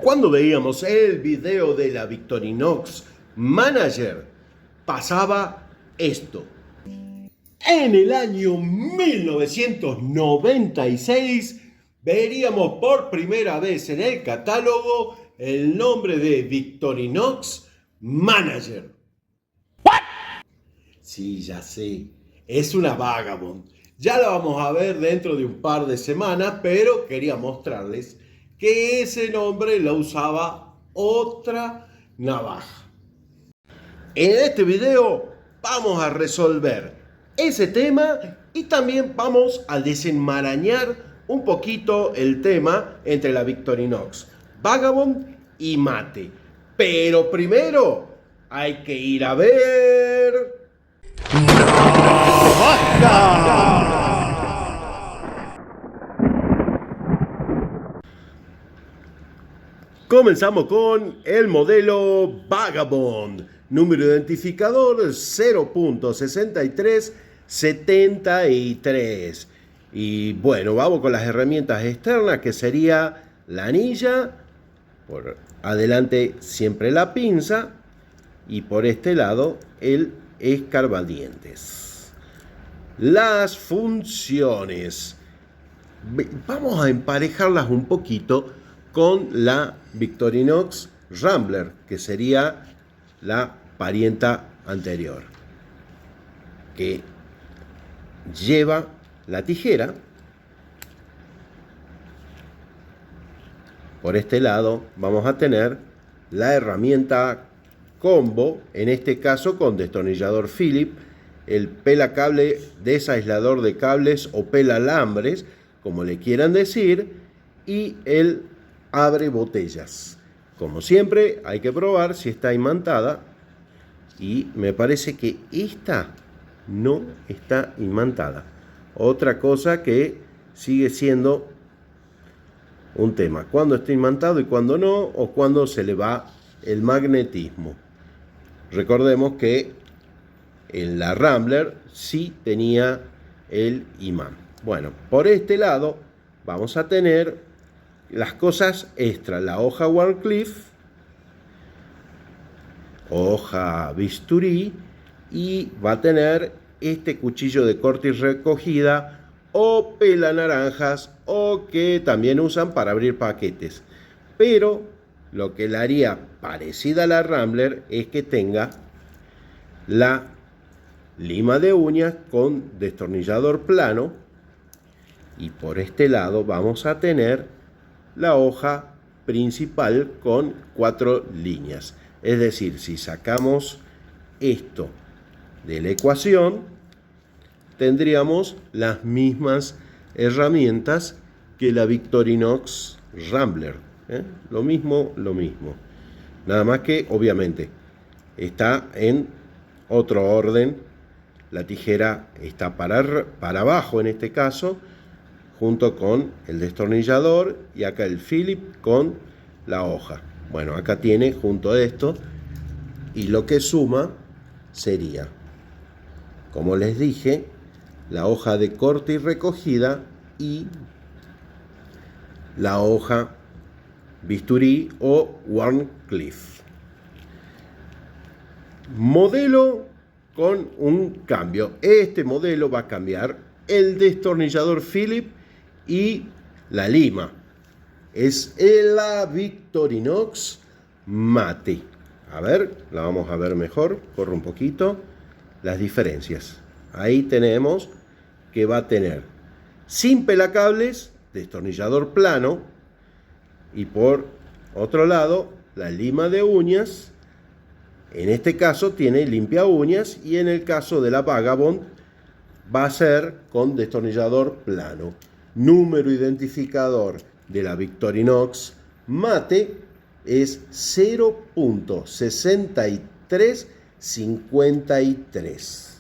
Cuando veíamos el video de la Victorinox Manager, pasaba esto. En el año 1996 veríamos por primera vez en el catálogo el nombre de Victorinox Manager. ¿What? Sí, ya sé, es una Vagabond. Ya la vamos a ver dentro de un par de semanas, pero quería mostrarles que ese nombre lo usaba otra navaja. En este video vamos a resolver ese tema y también vamos a desenmarañar un poquito el tema entre la Victorinox Vagabond y Mate. Pero primero hay que ir a ver... ¡Navaja! Comenzamos con el modelo Vagabond, número identificador 0.6373. Y bueno, vamos con las herramientas externas, que sería la anilla, por adelante siempre la pinza y por este lado el escarbadientes. Las funciones, vamos a emparejarlas un poquito con la Victorinox Rambler, que sería la parienta anterior, que lleva la tijera. Por este lado vamos a tener la herramienta combo, en este caso con destornillador Phillips, el pelacable desaislador de cables o pelalambres, como le quieran decir, y el abre botellas. Como siempre hay que probar si está imantada, y me parece que esta no está imantada. Otra cosa que sigue siendo un tema, cuando está imantado y cuando no, o cuando se le va el magnetismo. Recordemos que en la Rambler sí tenía el imán. Bueno, por este lado vamos a tener las cosas extra: la hoja Wharncliffe, hoja bisturí, y va a tener este cuchillo de corte y recogida o pela naranjas, o que también usan para abrir paquetes. Pero lo que le haría parecida a la Rambler es que tenga la lima de uñas con destornillador plano, y por este lado vamos a tener la hoja principal con 4 líneas. Es decir, si sacamos esto de la ecuación, tendríamos las mismas herramientas que la Victorinox Rambler. Lo mismo. Nada más que, obviamente, está en otro orden. La tijera está para abajo en este caso, junto con el destornillador, y acá el Phillips con la hoja. Bueno, acá tiene junto a esto, y lo que suma sería, como les dije, la hoja de corte y recogida y la hoja bisturí o Wharncliffe. Modelo con un cambio. Este modelo va a cambiar el destornillador Phillips y la lima. Es la Victorinox Mate. A ver, la vamos a ver mejor. Corro un poquito las diferencias. Ahí tenemos que va a tener sin pelacables, destornillador plano, y por otro lado la lima de uñas. En este caso tiene limpia uñas, y en el caso de la Vagabond va a ser con destornillador plano. Número identificador de la Victorinox Mate es 0.6353.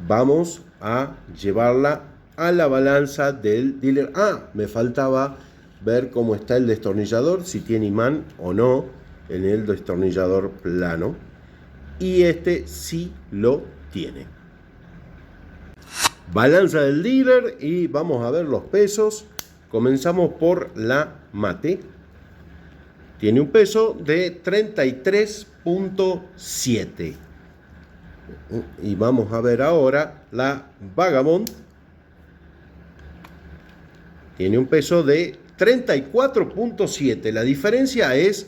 Vamos a llevarla a la balanza del dealer. Me faltaba ver cómo está el destornillador, si tiene imán o no en el destornillador plano, y este sí lo tiene. Balanza del dealer, y vamos a ver los pesos. Comenzamos por la Mate. Tiene un peso de 33.7. Y vamos a ver ahora la Vagabond. Tiene un peso de 34.7. La diferencia es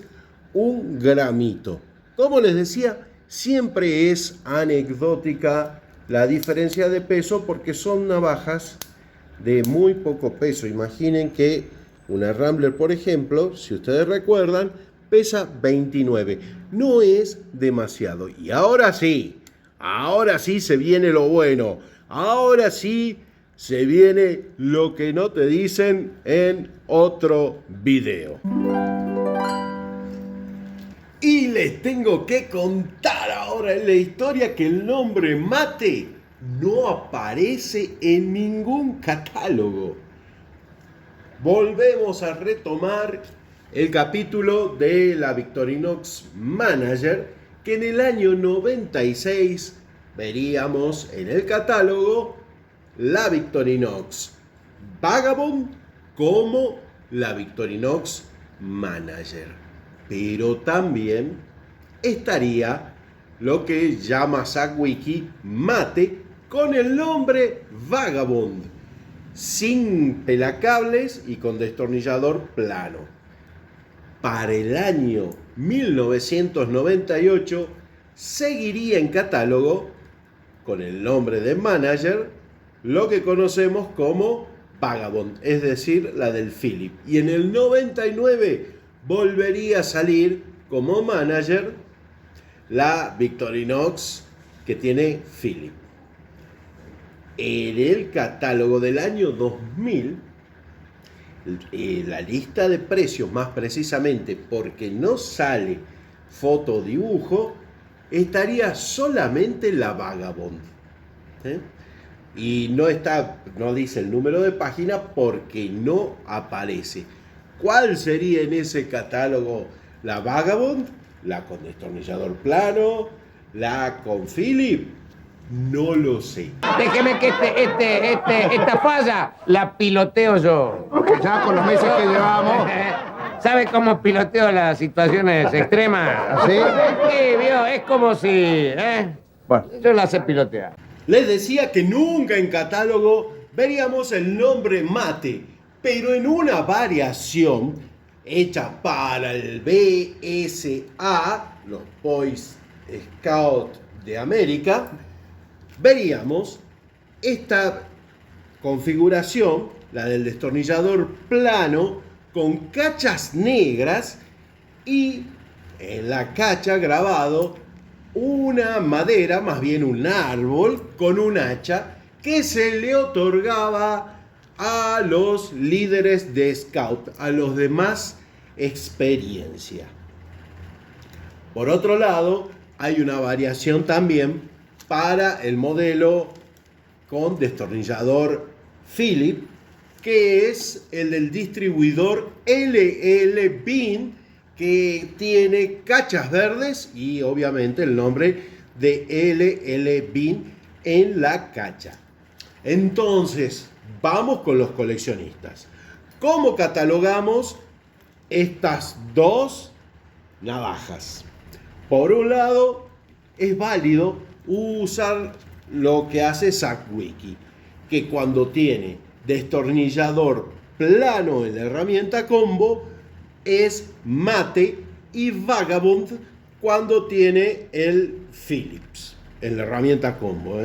un gramito. Como les decía, siempre es anecdótica la diferencia de peso porque son navajas de muy poco peso. Imaginen que una Rambler, por ejemplo, si ustedes recuerdan, pesa 29. No es demasiado. Y ahora sí se viene lo bueno. Ahora sí se viene lo que no te dicen en otro video. Y les tengo que contar ahora en la historia que el nombre mate no aparece en ningún catálogo. Volvemos a retomar el capítulo de la Victorinox Manager, que en el año 96 veríamos en el catálogo la Victorinox Vagabond como la Victorinox Manager. Pero también estaría lo que llama SACWIKI Mate con el nombre Vagabond, sin pelacables y con destornillador plano. Para el año 1998 seguiría en catálogo con el nombre de Manager lo que conocemos como Vagabond, es decir, la del Philip. Y en el 99 volvería a salir como Manager la Victorinox que tiene Philip. En el catálogo del año 2000, la lista de precios, más precisamente porque no sale foto o dibujo, estaría solamente la Vagabond. Y no dice el número de página porque no aparece. ¿Cuál sería en ese catálogo la Vagabond? ¿La con destornillador plano? ¿La con Philip? No lo sé. Déjeme que esta falla la piloteo yo. Porque ya con los meses que llevamos. ¿Sabe cómo piloteo las situaciones extremas? ¿Sí? Sí, vio, es como si... Bueno. Yo la sé pilotear. Les decía que nunca en catálogo veríamos el nombre Mate, pero en una variación hecha para el BSA, los Boys Scouts de América, veríamos esta configuración, la del destornillador plano, con cachas negras y en la cacha grabado una madera, más bien un árbol, con un hacha que se le otorgaba a los líderes de Scout, a los de más experiencia. Por otro lado, hay una variación también para el modelo con destornillador Philip, que es el del distribuidor LL Bean, que tiene cachas verdes y obviamente el nombre de LL Bean en la cacha. Entonces, vamos con los coleccionistas. ¿Cómo catalogamos estas dos navajas? Por un lado, es válido usar lo que hace SACWIKI, que cuando tiene destornillador plano en la herramienta combo es Mate, y Vagabond cuando tiene el Phillips en la herramienta combo.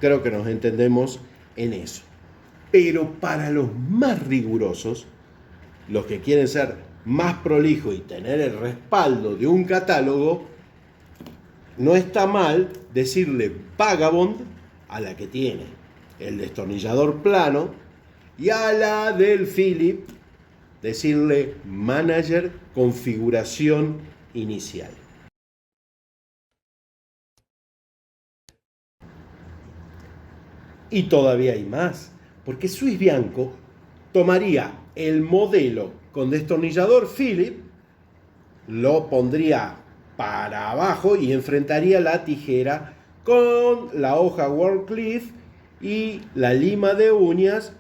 Creo que nos entendemos en eso. Pero para los más rigurosos, los que quieren ser más prolijos y tener el respaldo de un catálogo, no está mal decirle Vagabond a la que tiene el destornillador plano y a la del Philip decirle Manager configuración inicial. Y todavía hay más, porque Swiss Bianco tomaría el modelo con destornillador Philip, lo pondría para abajo y enfrentaría la tijera con la hoja Wharncliffe y la lima de uñas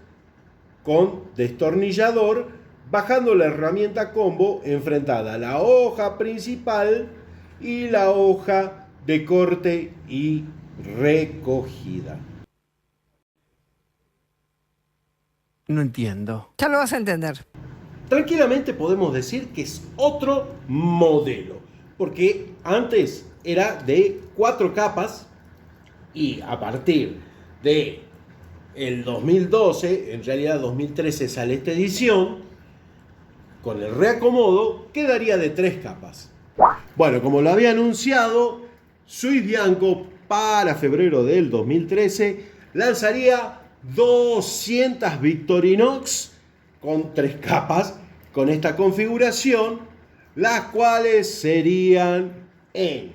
con destornillador bajando la herramienta combo enfrentada a la hoja principal y la hoja de corte y recogida. No entiendo. Ya lo vas a entender. Tranquilamente podemos decir que es otro modelo, porque antes era de 4 capas y a partir de el 2012, en realidad 2013 sale esta edición, con el reacomodo quedaría de 3 capas. Bueno, como lo había anunciado, Swiss Bianco para febrero del 2013 lanzaría 200 Victorinox con 3 capas con esta configuración, las cuales serían en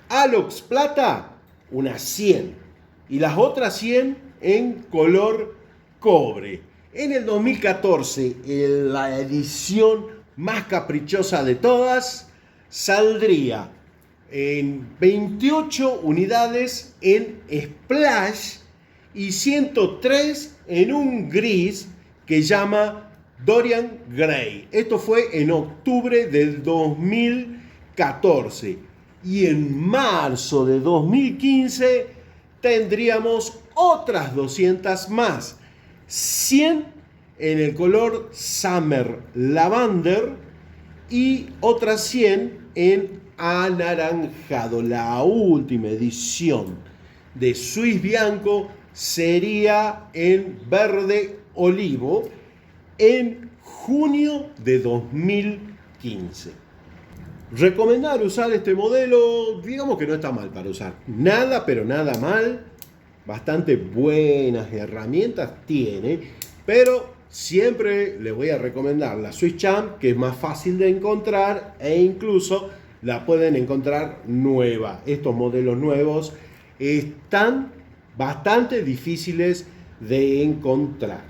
Alox Plata unas 100 y las otras 100 en color cobre. En el 2014, en la edición más caprichosa de todas, saldría en 28 unidades en Splash y 103 en un gris que llama Dorian Gray. Esto fue en octubre del 2014. Y en marzo de 2015 tendríamos otras 200 más. 100 en el color Summer Lavender y otras 100 en anaranjado. La última edición de Swiss Bianco sería en verde olivo en junio de 2015. Recomendar usar este modelo, digamos que no está mal para usar. Nada, pero nada mal. Bastante buenas herramientas tiene, pero siempre les voy a recomendar la Swiss Champ, que es más fácil de encontrar e incluso la pueden encontrar nueva. Estos modelos nuevos están bastante difíciles de encontrar.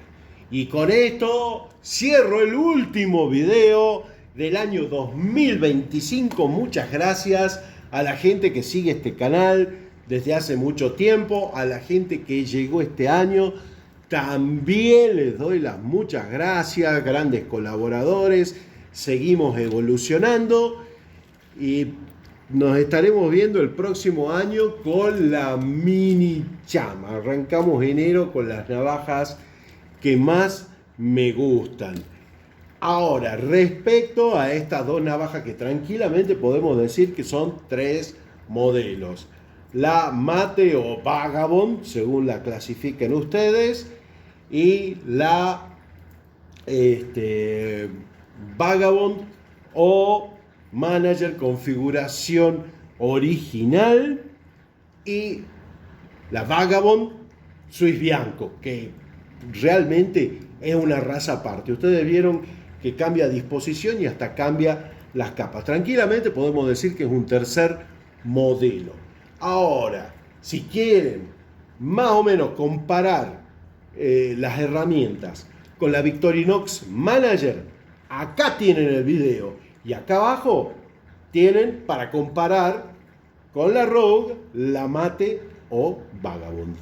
Y con esto cierro el último video del año 2025. Muchas gracias a la gente que sigue este canal desde hace mucho tiempo, a la gente que llegó este año. También les doy las muchas gracias, grandes colaboradores. Seguimos evolucionando y nos estaremos viendo el próximo año con la Mini Champ. Arrancamos enero con las navajas que más me gustan. Ahora, respecto a estas dos navajas que tranquilamente podemos decir que son 3 modelos. La Mate o Vagabond, según la clasifiquen ustedes, y la Vagabond o Manager configuración original, y la Vagabond Swiss Bianco, que realmente es una raza aparte. Ustedes vieron que cambia disposición y hasta cambia las capas. Tranquilamente podemos decir que es un tercer modelo. Ahora, si quieren más o menos comparar las herramientas con la Victorinox Manager, acá tienen el video y acá abajo tienen para comparar con la Rogue, la Mate o Vagabond.